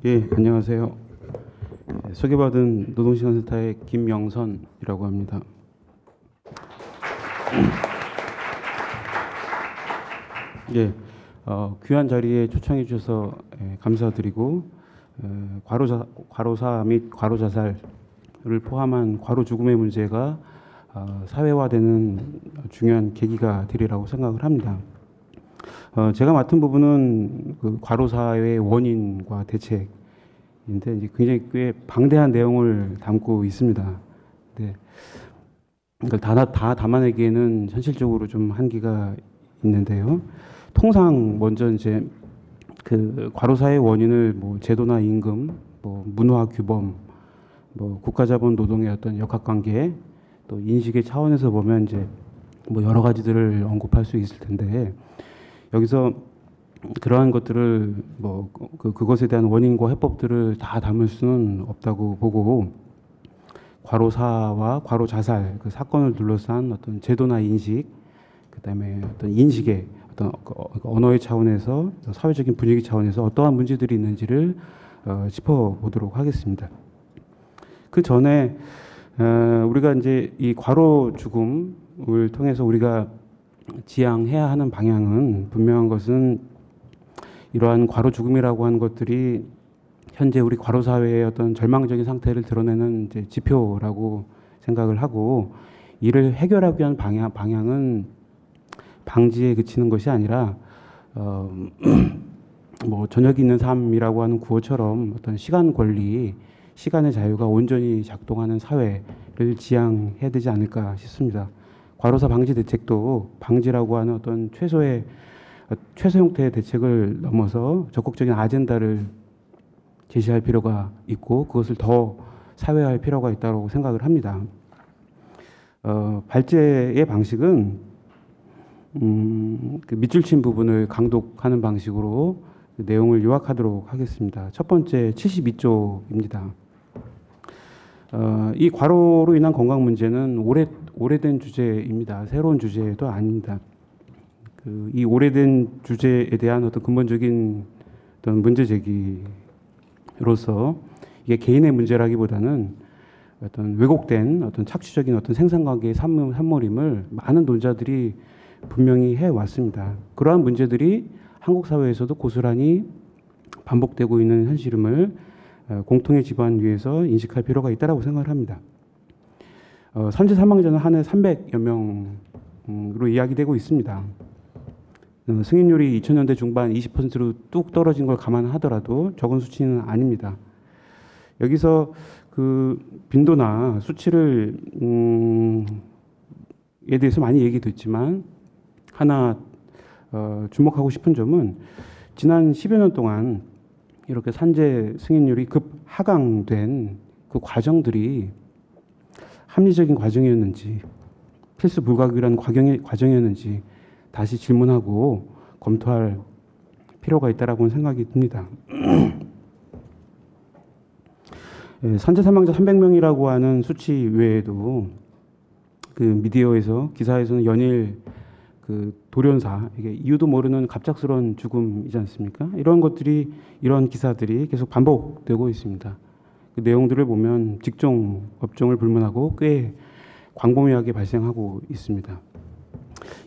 예, 안녕하세요. 소개받은 노동시간센터의 김영선이라고 합니다. 예, 귀한 자리에 초청해 주셔서 감사드리고, 과로사 및 과로자살을 포함한 과로 죽음의 문제가 사회화되는 중요한 계기가 되리라고 생각을 합니다. 제가 맡은 부분은 그 과로사의 원인과 대책인데 이제 굉장히 꽤 방대한 내용을 담고 있습니다. 네, 이걸 다 담아내기에는 현실적으로 좀 한계가 있는데요. 통상 먼저 이제 그 과로사의 원인을 뭐 제도나 임금, 뭐 문화 규범, 뭐 국가자본 노동의 어떤 역학관계, 또 인식의 차원에서 보면 이제 뭐 여러 가지들을 언급할 수 있을 텐데, 여기서 그러한 것들을 뭐 그것에 대한 원인과 해법들을 다 담을 수는 없다고 보고, 과로사와 과로자살 그 사건을 둘러싼 어떤 제도나 인식, 그다음에 어떤 인식의 어떤 언어의 차원에서 사회적인 분위기 차원에서 어떠한 문제들이 있는지를 짚어보도록 하겠습니다. 그 전에 우리가 이제 이 과로 죽음을 통해서 우리가 지향해야 하는 방향은, 분명한 것은 이러한 과로 죽음이라고 하는 것들이 현재 우리 과로 사회의 어떤 절망적인 상태를 드러내는 이제 지표라고 생각을 하고, 이를 해결하기 위한 방향은 방지에 그치는 것이 아니라 뭐 저녁이 있는 삶이라고 하는 구호처럼 어떤 시간 권리, 시간의 자유가 온전히 작동하는 사회를 지향해야 되지 않을까 싶습니다. 과로사 방지 대책도 방지라고 하는 어떤 최소 형태의 대책을 넘어서 적극적인 아젠다를 제시할 필요가 있고, 그것을 더 사회화할 필요가 있다고 생각을 합니다. 발제의 방식은 그 밑줄 친 부분을 강독하는 방식으로 그 내용을 요약하도록 하겠습니다. 첫 번째 72쪽입니다. 이 과로로 인한 건강 문제는 오래된 주제입니다. 새로운 주제도 아닙니다. 이 오래된 주제에 대한 어떤 근본적인 어떤 문제 제기로서, 이게 개인의 문제라기보다는 어떤 왜곡된 어떤 착취적인 어떤 생산관계의 산물임을 많은 논자들이 분명히 해왔습니다. 그러한 문제들이 한국 사회에서도 고스란히 반복되고 있는 현실임을 공통의 기반 위에서 인식할 필요가 있다고 생각을 합니다. 산재 사망자는 한 해 300여 명으로 이야기되고 있습니다. 승인율이 2000년대 중반 20%로 뚝 떨어진 걸 감안하더라도 적은 수치는 아닙니다. 여기서 그 빈도나 수치를 에 대해서 많이 얘기됐지만, 하나 주목하고 싶은 점은 지난 10여 년 동안 이렇게 산재 승인율이 급 하강된 그 과정들이 합리적인 과정이었는지, 필수 불가결한 과정이었는지 다시 질문하고 검토할 필요가 있다라고 생각이 듭니다. 산재 사망자 300명이라고 하는 수치 외에도 그 미디어에서, 기사에서는 연일 그 돌연사, 이게 이유도 모르는 갑작스러운 죽음이지 않습니까? 이런 기사들이 계속 반복되고 있습니다. 그 내용들을 보면 직종, 업종을 불문하고 꽤 광범위하게 발생하고 있습니다.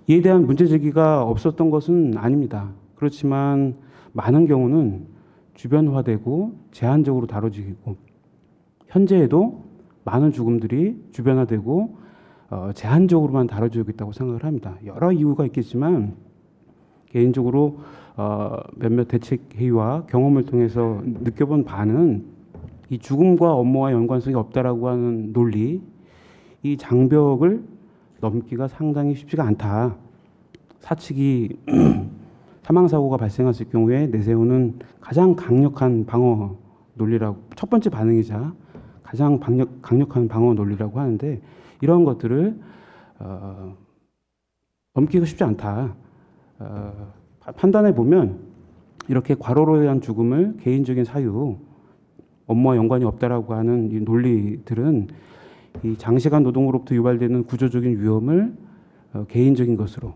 이에 대한 문제 제기가 없었던 것은 아닙니다. 그렇지만 많은 경우는 주변화되고 제한적으로 다뤄지고, 현재에도 많은 죽음들이 주변화되고 제한적으로만 다뤄지고 있다고 생각을 합니다. 여러 이유가 있겠지만, 개인적으로 몇몇 대책 회의와 경험을 통해서 느껴본 바는, 이 죽음과 업무와 연관성이 없다라고 하는 논리, 이 장벽을 넘기가 상당히 쉽지가 않다. 사측이 사망사고가 발생했을 경우에 내세우는 가장 강력한 방어 논리라고, 첫 번째 반응이자 가장 강력한 방어 논리라고 하는데, 이런 것들을 넘기가 쉽지 않다. 판단해 보면 이렇게 과로로 인한 죽음을 개인적인 사유, 업무와 연관이 없다라고 하는 이 논리들은 이 장시간 노동으로부터 유발되는 구조적인 위험을 개인적인 것으로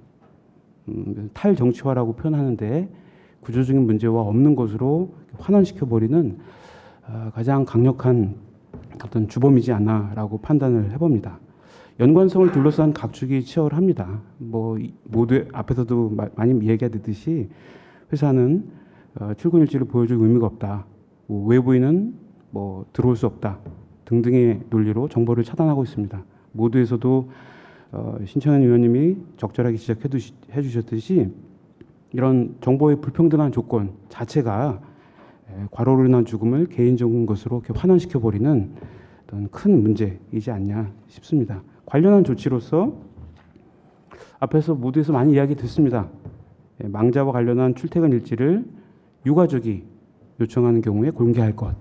탈정치화라고 표현하는데 구조적인 문제와 없는 것으로 환원시켜 버리는 가장 강력한 어떤 주범이지 않나라고 판단을 해봅니다. 연관성을 둘러싼 각축이 치열합니다. 뭐 모두 앞에서도 많이 얘기하듯이 회사는 출근일지를 보여줄 의미가 없다. 뭐 외부인은 뭐 들어올 수 없다. 등등의 논리로 정보를 차단하고 있습니다. 모두에서도 신청현 의원님이 적절하게 지적해 주셨듯이 이런 정보의 불평등한 조건 자체가 과로로 인한 죽음을 개인적인 것으로 이렇게 환원시켜 버리는 어떤 큰 문제이지 않냐 싶습니다. 관련한 조치로서 앞에서 모두에서 많이 이야기 듣습니다. 망자와 관련한 출퇴근 일지를 유가족이 요청하는 경우에 공개할 것.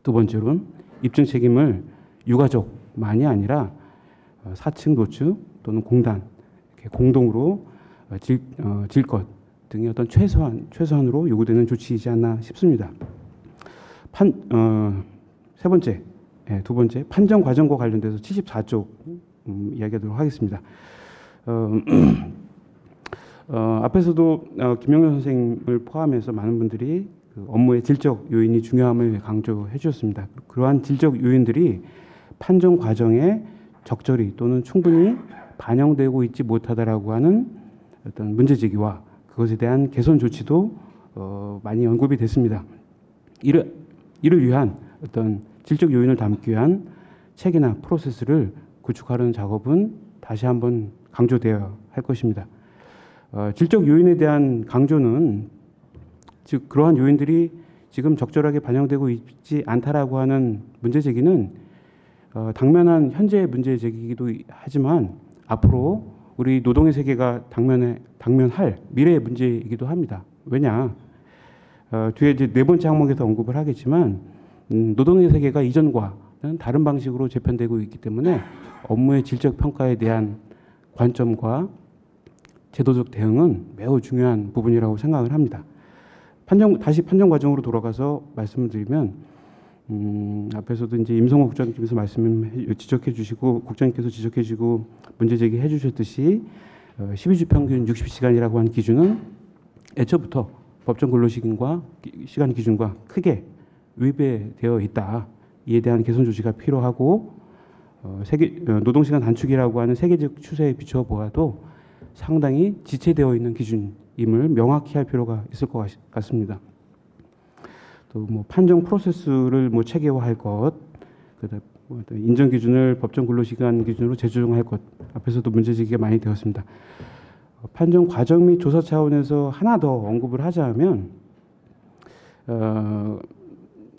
두 번째로는 입증 책임을 유가족만이 아니라 사측 노측 또는 공단 이렇게 공동으로 질 것 등의 어떤 최소한으로 요구되는 조치이지 않나 싶습니다. 두 번째 판정 과정과 관련돼서 74쪽 이야기하도록 하겠습니다. 앞에서도 김영렬 선생님을 포함해서 많은 분들이 그 업무의 질적 요인이 중요함을 강조해 주셨습니다. 그러한 질적 요인들이 판정 과정에 적절히 또는 충분히 반영되고 있지 못하다라고 하는 어떤 문제 제기와 그것에 대한 개선 조치도 많이 언급이 됐습니다. 이를 위한 어떤 질적 요인을 담기 위한 체계나 프로세스를 구축하려는 작업은 다시 한번 강조되어야 할 것입니다. 질적 요인에 대한 강조는 즉 그러한 요인들이 지금 적절하게 반영되고 있지 않다라고 하는 문제 제기는 당면한 현재의 문제 제기이기도 하지만 앞으로 우리 노동의 세계가 당면할 미래의 문제이기도 합니다. 왜냐? 뒤에 이제 네 번째 항목에서 언급을 하겠지만 노동의 세계가 이전과는 다른 방식으로 재편되고 있기 때문에 업무의 질적 평가에 대한 관점과 제도적 대응은 매우 중요한 부분이라고 생각을 합니다. 다시 판정 과정으로 돌아가서 말씀을 드리면 앞에서도 이제 임성호 국장님께서 지적해 주시고 국장님께서 지적해 주시고 문제 제기해 주셨듯이 12주 평균 60시간이라고 하는 기준은 애초부터 법정 근로시간 기준과 크게 위배되어 있다. 이에 대한 개선 조치가 필요하고 노동시간 단축이라고 하는 세계적 추세에 비추어 보아도 상당히 지체되어 있는 기준임을 명확히 할 필요가 있을 것 같습니다. 또 뭐 판정 프로세스를 뭐 체계화할 것, 그다음 인정 기준을 법정 근로시간 기준으로 재조정할 것 앞에서도 문제 제기가 많이 되었습니다. 판정 과정 및 조사 차원에서 하나 더 언급을 하자면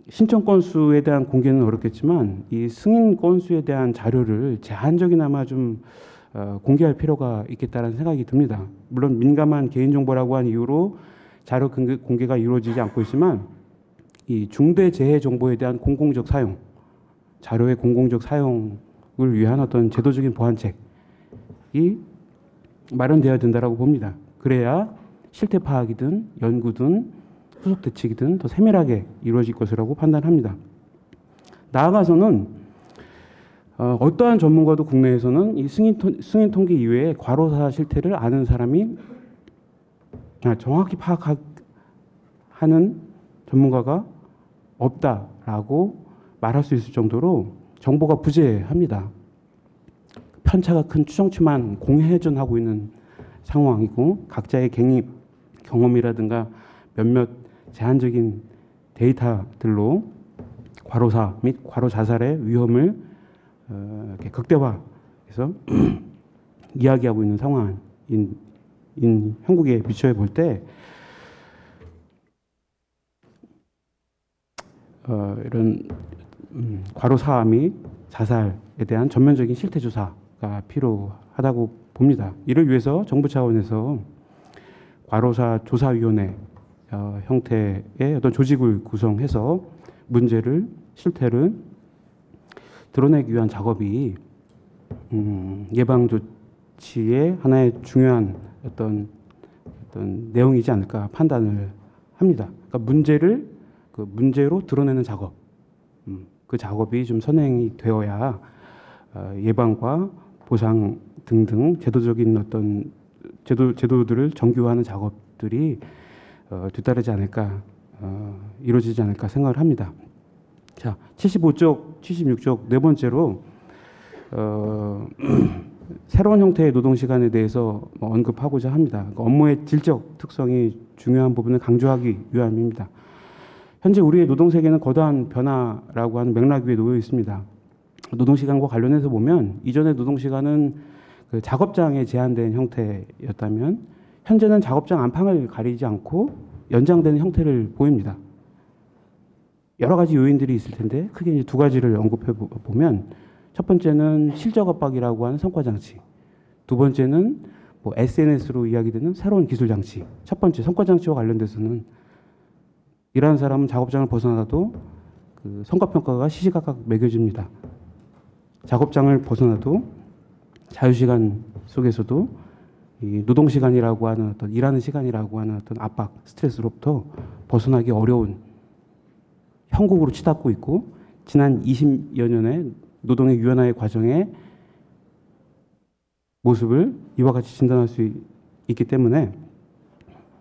신청 건수에 대한 공개는 어렵겠지만 이 승인 건수에 대한 자료를 제한적이나마 좀 공개할 필요가 있겠다는 생각이 듭니다. 물론 민감한 개인정보라고 한 이유로 자료 공개가 이루어지지 않고 있지만 이 중대재해 정보에 대한 공공적 사용, 자료의 공공적 사용을 위한 어떤 제도적인 보완책이 마련되어야 된다고 봅니다. 그래야 실태 파악이든 연구든 후속 대책이든 더 세밀하게 이루어질 것이라고 판단합니다. 나아가서는 어떠한 전문가도 국내에서는 이 승인 통계 이외에 과로사 실태를 아는 사람이 정확히 파악하는 전문가가 없다라고 말할 수 있을 정도로 정보가 부재합니다. 편차가 큰 추정치만 공회전하고 있는 상황이고 각자의 경험이라든가 몇몇 제한적인 데이터들로 과로사 및 과로 자살의 위험을 이렇게 극대화해서 이야기하고 있는 상황인 형국에 비춰 볼 때 이런 과로사 및 자살에 대한 전면적인 실태 조사가 필요하다고 봅니다. 이를 위해서 정부 차원에서 과로사 조사위원회 형태의 어떤 조직을 구성해서 문제를 실태를 드러내기 위한 작업이 예방 조치의 하나의 중요한 어떤 내용이지 않을까 판단을 합니다. 그러니까 문제로 드러내는 작업, 그 작업이 좀 선행이 되어야 예방과 보상 등등 제도적인 어떤 제도들을 정교화하는 작업들이 뒤따르지 않을까, 이루어지지 않을까 생각을 합니다. 자, 75쪽, 76쪽 네 번째로 새로운 형태의 노동시간에 대해서 언급하고자 합니다. 그러니까 업무의 질적 특성이 중요한 부분을 강조하기 위함입니다. 현재 우리의 노동세계는 거대한 변화라고 하는 맥락 위에 놓여 있습니다. 노동시간과 관련해서 보면 이전의 노동시간은 그 작업장에 제한된 형태였다면 현재는 작업장 안팎을 가리지 않고 연장되는 형태를 보입니다. 여러 가지 요인들이 있을 텐데 크게 이제 두 가지를 언급해 보면 첫 번째는 실적 압박이라고 하는 성과 장치, 두 번째는 뭐 SNS로 이야기되는 새로운 기술 장치. 첫 번째 성과 장치와 관련돼서는 일하는 사람은 작업장을 벗어나도 그 성과 평가가 시시각각 매겨집니다. 작업장을 벗어나도 자유시간 속에서도 이 노동시간이라고 하는 어떤 일하는 시간이라고 하는 어떤 압박, 스트레스로부터 벗어나기 어려운 형국으로 치닫고 있고 지난 20여 년의 노동의 유연화의 과정의 모습을 이와 같이 진단할 수 있기 때문에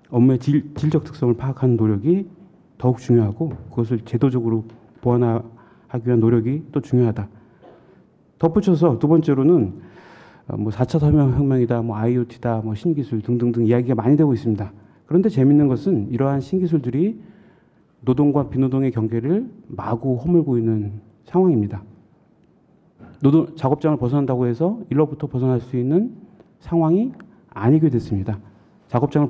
업무의 질적 특성을 파악하는 노력이 더욱 중요하고 그것을 제도적으로 보완하기 위한 노력이 또 중요하다. 덧붙여서 두 번째로는 뭐 4차 산업혁명이다, 뭐 IoT다, 뭐 신기술 등등등 이야기가 많이 되고 있습니다. 그런데 재밌는 것은 이러한 신기술들이 노동과 비노동의 경계를 마구 허물고 있는 상황입니다. 작업장을 벗어난다고 해서 일로부터 벗어날 수 있는 상황이 아니게 됐습니다. 작업장을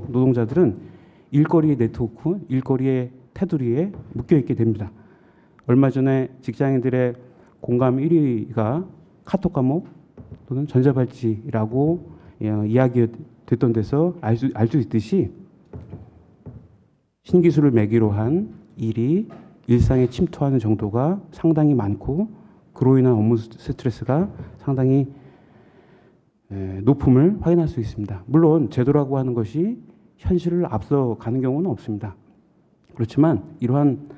노동자들은 일거리의 네트워크, 일거리의 테두리에 묶여있게 됩니다. 얼마 전에 직장인들의 공감 1위가 카톡 과목 또는 전자발찌라고 이야기됐던 데서 알 수 있듯이 신기술을 매개로 한 일이 일상에 침투하는 정도가 상당히 많고 그로 인한 업무 스트레스가 상당히 높음을 확인할 수 있습니다. 물론 제도라고 하는 것이 현실을 앞서가는 경우는 없습니다. 그렇지만 이러한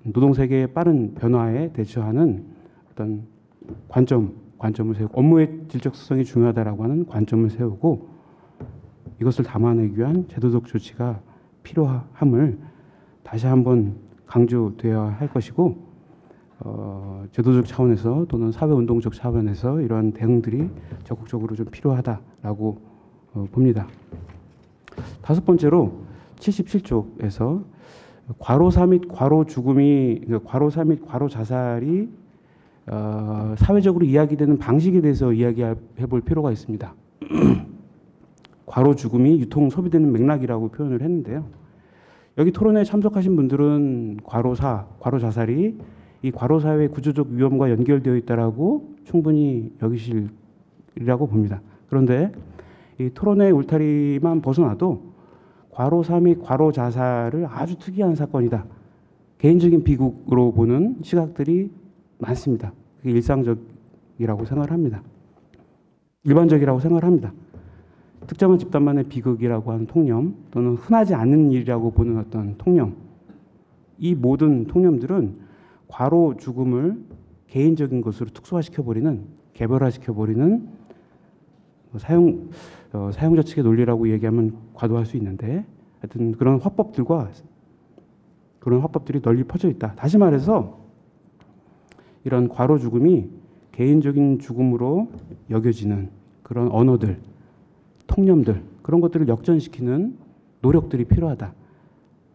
노동세계의 빠른 변화에 대처하는 어떤 관점을 세우고 업무의 질적 특성이 중요하다라고 하는 관점을 세우고 이것을 담아내기 위한 제도적 조치가 필요함을 다시 한번 강조되어야 할 것이고 제도적 차원에서 또는 사회운동적 차원에서 이러한 대응들이 적극적으로 좀 필요하다라고 봅니다. 다섯 번째로 77쪽에서 과로사 및 과로 죽음이 과로사 및 과로 자살이 사회적으로 이야기되는 방식에 대해서 이야기해 볼 필요가 있습니다. 과로 죽음이 유통 소비되는 맥락이라고 표현을 했는데요. 여기 토론회에 참석하신 분들은 과로 자살이 이 과로 사회의 구조적 위험과 연결되어 있다라고 충분히 여기시리라고 봅니다. 그런데 이 토론회 울타리만 벗어나도 과로사 및 과로 자살을 아주 특이한 사건이다. 개인적인 비극으로 보는 시각들이 많습니다. 그게 일상적이라고 생각을 합니다. 일반적이라고 생각을 합니다. 특정한 집단만의 비극이라고 하는 통념 또는 흔하지 않은 일이라고 보는 어떤 통념, 이 모든 통념들은 과로 죽음을 개인적인 것으로 특수화시켜버리는, 개별화시켜버리는 사용자 측의 논리라고 얘기하면 과도할 수 있는데 하여튼 그런 화법들이 널리 퍼져 있다. 다시 말해서 이런 과로 죽음이 개인적인 죽음으로 여겨지는 그런 언어들, 통념들 그런 것들을 역전시키는 노력들이 필요하다.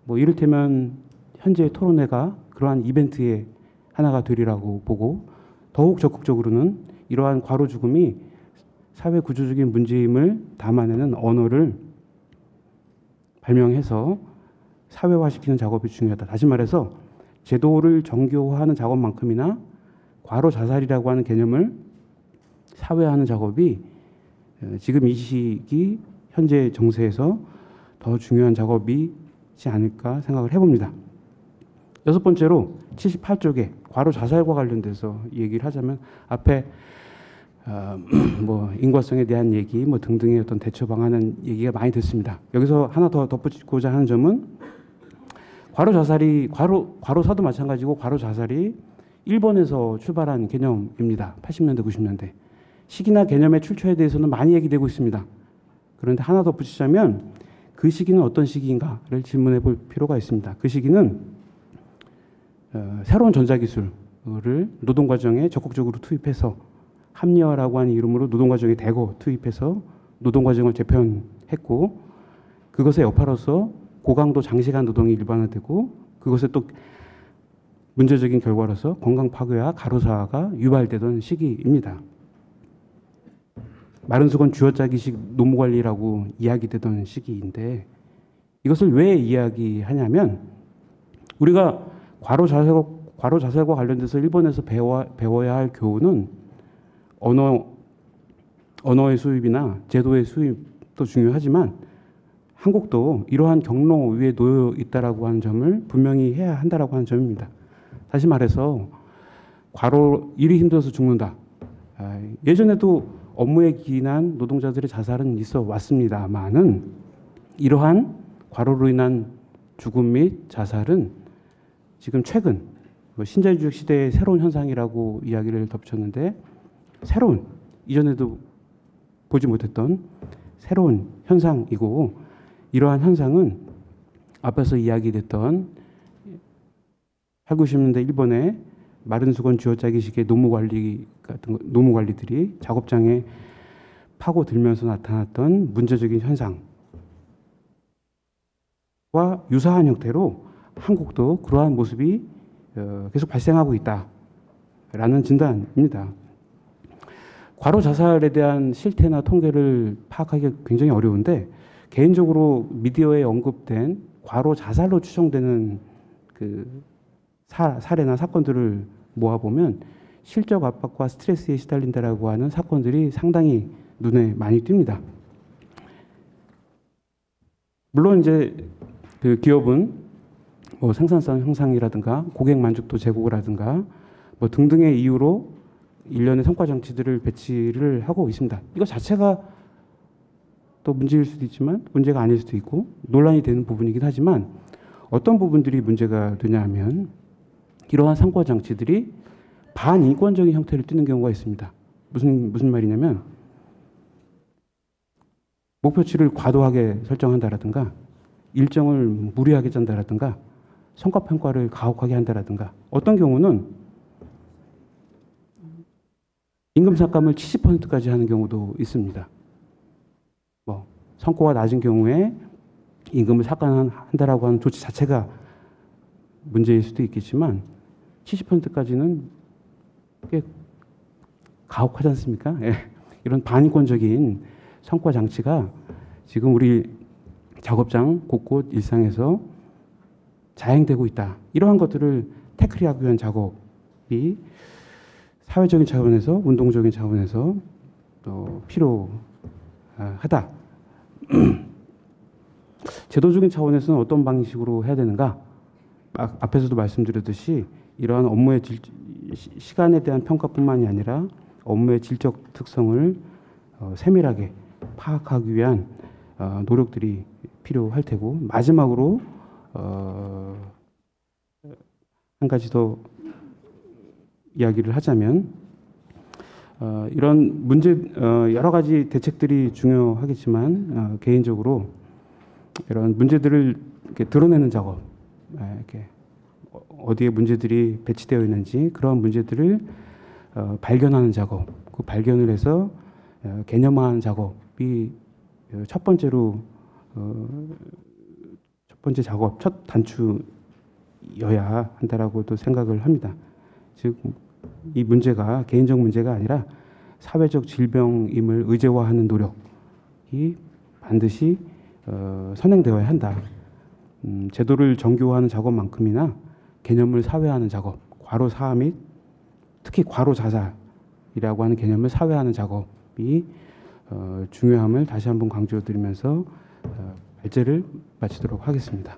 뭐 이를테면 현재 토론회가 그러한 이벤트의 하나가 되리라고 보고 더욱 적극적으로는 이러한 과로 죽음이 사회 구조적인 문제임을 담아내는 언어를 발명해서 사회화시키는 작업이 중요하다. 다시 말해서 제도를 정교화하는 작업만큼이나 과로 자살이라고 하는 개념을 사회화하는 작업이 지금 이 시기 현재 정세에서 더 중요한 작업이지 않을까 생각을 해봅니다. 여섯 번째로 78쪽에 과로 자살과 관련돼서 얘기를 하자면 앞에 뭐 인과성에 대한 얘기 뭐 등등의 어떤 대처 방안은 얘기가 많이 됐습니다. 여기서 하나 더 덧붙이고자 하는 점은 과로사도 마찬가지고 과로 자살이 일본에서 출발한 개념입니다. 80년대 90년대 시기나 개념의 출처에 대해서는 많이 얘기되고 있습니다. 그런데 하나 더 붙이자면 그 그 시기는 어떤 시기인가를 질문해 볼 필요가 있습니다. 그 시기는 새로운 전자기술을 노동과정에 적극적으로 투입해서 합리화라고 하는 이름으로 노동과정에 대거 투입해서 노동과정을 재편했고, 그것의 여파로서 고강도 장시간 노동이 일반화되고, 그것의 또 문제적인 결과로서 건강 파괴와 가로사가 유발되던 시기입니다. 마른 수건 쥐어짜기식 노무관리라고 이야기되던 시기인데, 이것을 왜 이야기하냐면, 우리가 과로 자살과 관련돼서 일본에서 배워야 할 교훈은 언어의 수입이나 제도의 수입도 중요하지만 한국도 이러한 경로 위에 놓여 있다라고 하는 점을 분명히 해야 한다라고 하는 점입니다. 다시 말해서 과로 일이 힘들어서 죽는다. 예전에도 업무에 기인한 노동자들의 자살은 있어 왔습니다만은, 이러한 과로로 인한 죽음 및 자살은 지금 최근 신자유주의 시대의 새로운 현상이라고 이야기를 덧붙였는데, 새로운, 이전에도 보지 못했던 새로운 현상이고, 이러한 현상은 앞에서 이야기됐던 8, 90년대 일본의 마른 수건 쥐어짜기식의 노무관리들이 작업장에 파고들면서 나타났던 문제적인 현상과 유사한 형태로 한국도 그러한 모습이 계속 발생하고 있다라는 진단입니다. 과로 자살에 대한 실태나 통계를 파악하기가 굉장히 어려운데, 개인적으로 미디어에 언급된 과로 자살로 추정되는 그 사례나 사건들을 모아보면 실적 압박과 스트레스에 시달린다라고 하는 사건들이 상당히 눈에 많이 띕니다. 물론 이제 그 기업은 뭐 생산성 향상이라든가 고객 만족도 제고라든가 뭐 등등의 이유로 일련의 성과 장치들을 배치를 하고 있습니다. 이거 자체가 또 문제일 수도 있지만 문제가 아닐 수도 있고 논란이 되는 부분이긴 하지만, 어떤 부분들이 문제가 되냐 하면 이러한 성과 장치들이 반인권적인 형태를 띠는 경우가 있습니다. 무슨 말이냐면, 목표치를 과도하게 설정한다라든가 일정을 무리하게 짠다라든가 성과평가를 가혹하게 한다라든가, 어떤 경우는 임금 삭감을 70%까지 하는 경우도 있습니다. 뭐 성과가 낮은 경우에 임금을 삭감한다라고 하는 조치 자체가 문제일 수도 있겠지만 70%까지는 꽤 가혹하지 않습니까? 예. 이런 반인권적인 성과 장치가 지금 우리 작업장 곳곳 일상에서 자행되고 있다. 이러한 것들을 태클하기 위한 작업이 사회적인 차원에서, 운동적인 차원에서 필요하다. 제도적인 차원에서는 어떤 방식으로 해야 되는가? 앞에서도 말씀드렸듯이 이러한 업무의 시간에 대한 평가뿐만이 아니라 업무의 질적 특성을 세밀하게 파악하기 위한 노력들이 필요할 테고, 마지막으로 한 가지 더 이야기를 하자면, 이런 문제 여러 가지 대책들이 중요하겠지만 개인적으로 이런 문제들을 이렇게 드러내는 작업, 이렇게 어디에 문제들이 배치되어 있는지 그런 문제들을 발견하는 작업, 그 발견을 해서 개념화하는 작업이 첫 번째 작업, 첫 단추여야 한다라고도 생각을 합니다. 즉, 이 문제가 개인적 문제가 아니라 사회적 질병임을 의제화하는 노력이 반드시 선행되어야 한다. 제도를 정교화하는 작업만큼이나 개념을 사회화하는 작업, 과로 사화 및 특히 과로 자살이라고 하는 개념을 사회화하는 작업이 중요함을 다시 한번 강조드리면서 발제를 마치도록 하겠습니다.